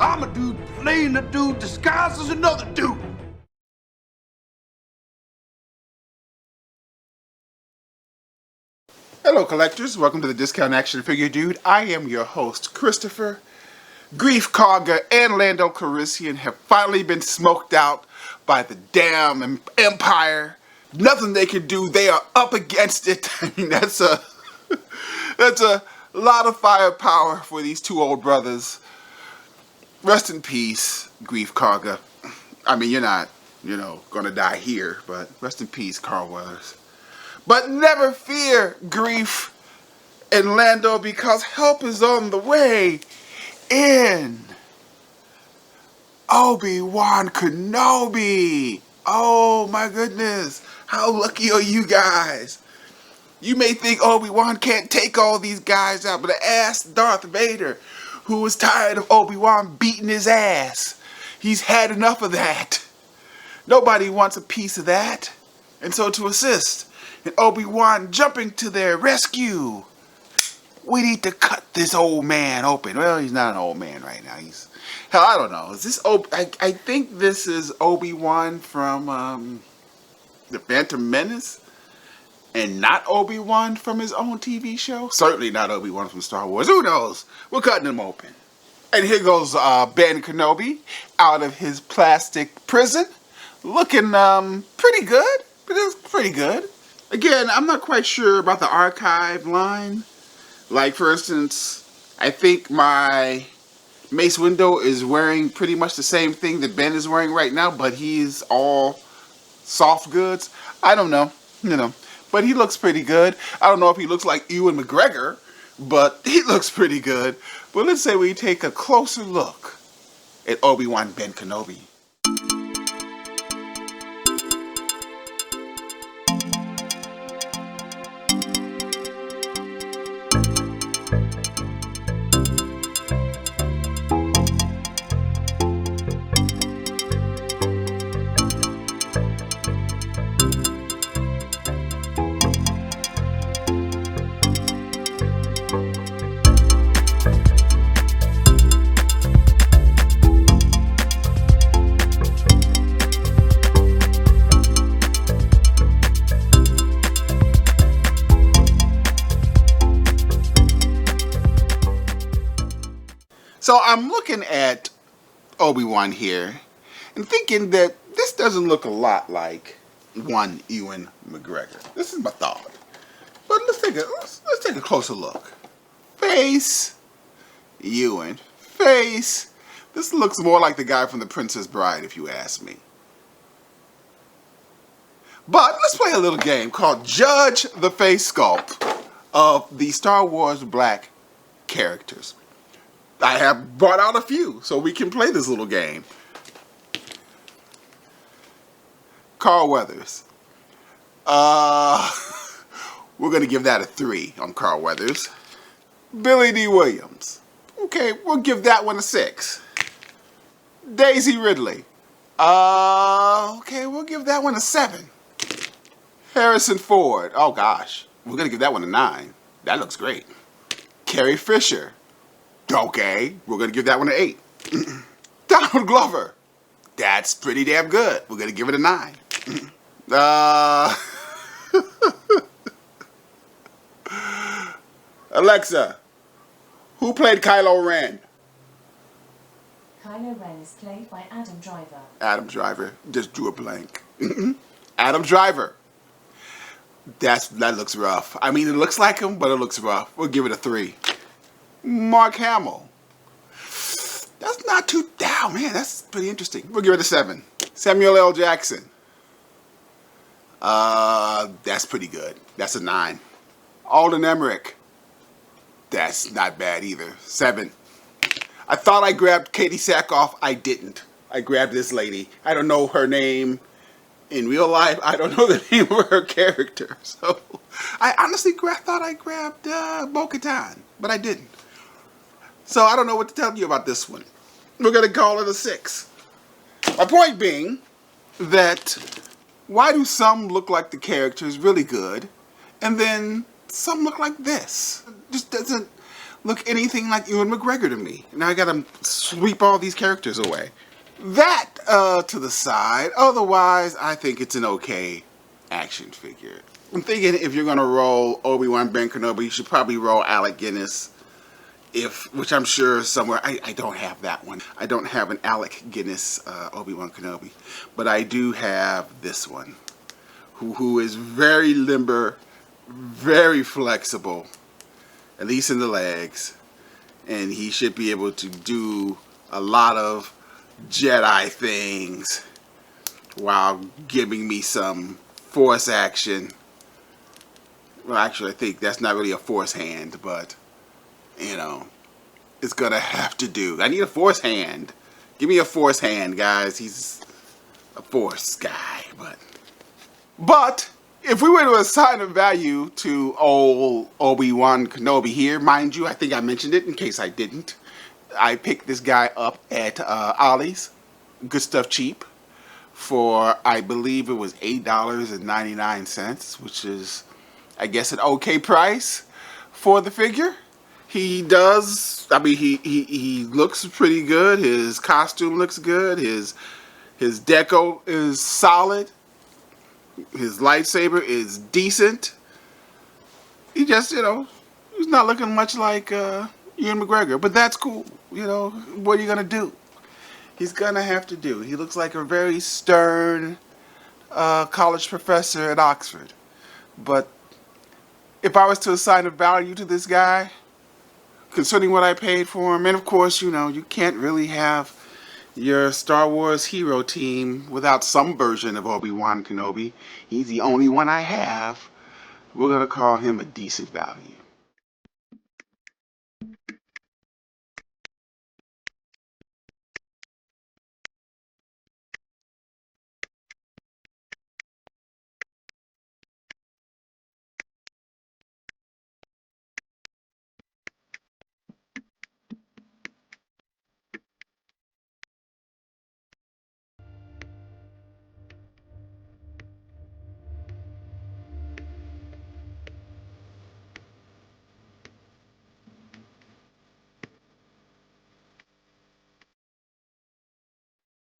I'm a dude playing a dude disguised as another dude. Hello collectors, welcome to the Discount Action Figure Dude. I am your host, Christopher. Grief Karga and Lando Calrissian have finally been smoked out by the damn Empire. Nothing they can do, they are up against it. I mean, that's a lot of firepower for these two old brothers. Rest in peace, Grief Karga. I mean, you're not, gonna die here, but rest in peace, Carl Weathers. But never fear, Grief and Lando, because help is on the way in Obi-Wan Kenobi. Oh my goodness, how lucky are you guys? You may think Obi-Wan can't take all these guys out, but ask Darth Vader, who was tired of Obi-Wan beating his ass. He's had enough of that. Nobody wants a piece of that. And so to assist in Obi-Wan jumping to their rescue, we need to cut this old man open. Well, he's not an old man right now. Hell, I don't know. Is this I think this is Obi-Wan from The Phantom Menace, and not Obi-Wan from his own TV show. Certainly not Obi-Wan from Star Wars. Who knows? We're cutting him open. And here goes Ben Kenobi out of his plastic prison, looking pretty good. Pretty good. Again, I'm not quite sure about the archive line. Like, for instance, I think my Mace Windu is wearing pretty much the same thing that Ben is wearing right now, but he's all soft goods. I don't know, but he looks pretty good. I don't know if he looks like Ewan McGregor, but he looks pretty good. But let's say we take a closer look at Obi-Wan Ben Kenobi. So I'm looking at Obi-Wan here and thinking that this doesn't look a lot like one Ewan McGregor. This is my thought. But let's take a closer look. Face, Ewan. Face. This looks more like the guy from The Princess Bride, if you ask me. But let's play a little game called Judge the Face Sculpt of the Star Wars Black characters. I have brought out a few, so we can play this little game. Carl Weathers. We're going to give that a 3 on Carl Weathers. Billy D. Williams. Okay, we'll give that one a 6. Daisy Ridley. Okay, we'll give that one a 7. Harrison Ford. Oh gosh, we're going to give that one a 9. That looks great. Carrie Fisher. Okay, we're going to give that one an 8. Donald Glover. That's pretty damn good. We're going to give it a 9. Alexa, who played Kylo Ren? Kylo Ren is played by Adam Driver. Adam Driver. Just drew a blank. Adam Driver. That looks rough. I mean, it looks like him, but it looks rough. We'll give it a 3. Mark Hamill. That's not too down, man. That's pretty interesting. We'll give it a 7. Samuel L. Jackson. That's pretty good. That's a 9. Alden Ehrenreich. That's not bad either. 7. I thought I grabbed Katie Sackhoff. I didn't. I grabbed this lady. I don't know her name in real life. I don't know the name of her character. So I honestly thought I grabbed Bo-Katan, but I didn't. So I don't know what to tell you about this one. We're going to call it a 6. My point being that why do some look like the characters really good, and then some look like this? It just doesn't look anything like Ewan McGregor to me. Now I gotta sweep all these characters away. That to the side. Otherwise, I think it's an okay action figure. I'm thinking if you're gonna roll Obi-Wan Kenobi, you should probably roll Alec Guinness. Which I'm sure somewhere, I don't have that one. I don't have an Alec Guinness Obi-Wan Kenobi. But I do have this one. Who is very limber, very flexible, at least in the legs. And he should be able to do a lot of Jedi things while giving me some force action. Well, actually, I think that's not really a force hand, but, you know, it's going to have to do. I need a force hand. Give me a force hand, guys. He's a force guy, But if we were to assign a value to old Obi-Wan Kenobi here, mind you, I think I mentioned it in case I didn't. I picked this guy up at Ollies, Good Stuff Cheap, for I believe it was $8.99, which is, I guess, an okay price for the figure. He does, I mean, he looks pretty good. His costume looks good. His deco is solid. His lightsaber is decent. He just, you know, he's not looking much like Ewan McGregor, but that's cool. You know, what are you going to do? He's going to have to do. He looks like a very stern college professor at Oxford. But if I was to assign a value to this guy, considering what I paid for him, and of course, you know, you can't really have your Star Wars hero team without some version of Obi-Wan Kenobi. He's the only one I have. We're going to call him a decent value.